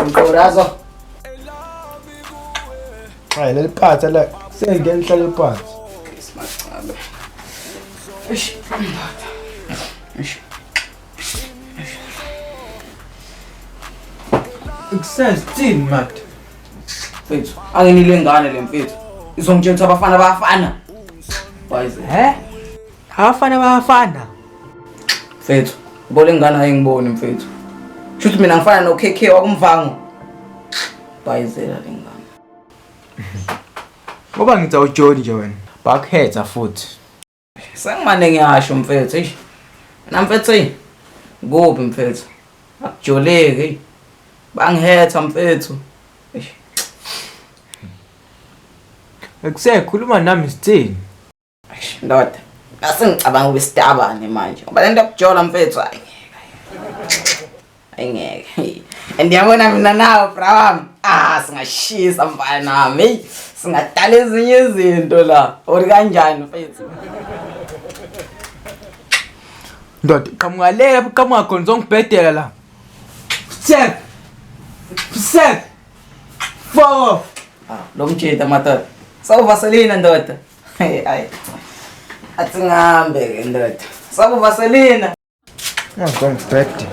Ngikorazo. Hayi leli phatha la sengena ihlale phansi. Simacala. Kusenze mate. Mfethu, anginile ngane le mfethu. Izongitshela abafana bayafana. Wayize. Abafana. Mfethu, ubole ngane ayengiboni mfethu. Shuthi mina ngifana no KK wakumvango. Bayizela le ngane. Ngoba ngithi awujoni nje wena. Bakhetha futhi. Sengimane ngiyasho mfethu, eish. Na mfethu, kuphi mfethu? Akujoleke. Bangihetha mfethu. Eish. Ekusekhuluma nami sithini? Ndoda, asengicabanga ubesitabane manje. Ngoba lento yokujola mfethu ayingeke. Andiyabona mina nawe bra wami. Singashisa mfana nami. Singadala ezinye izinto la. Ori kanjani mfethu? Ndoda, qamukalela qamuka khona uzongibhedela la. Sek. Fo. Lo mtshita madoda. Sawuvaselina ndoda. Hayi. Athi ngihambe ke ndoda. Sawuvaselina. Ngizongibhedela.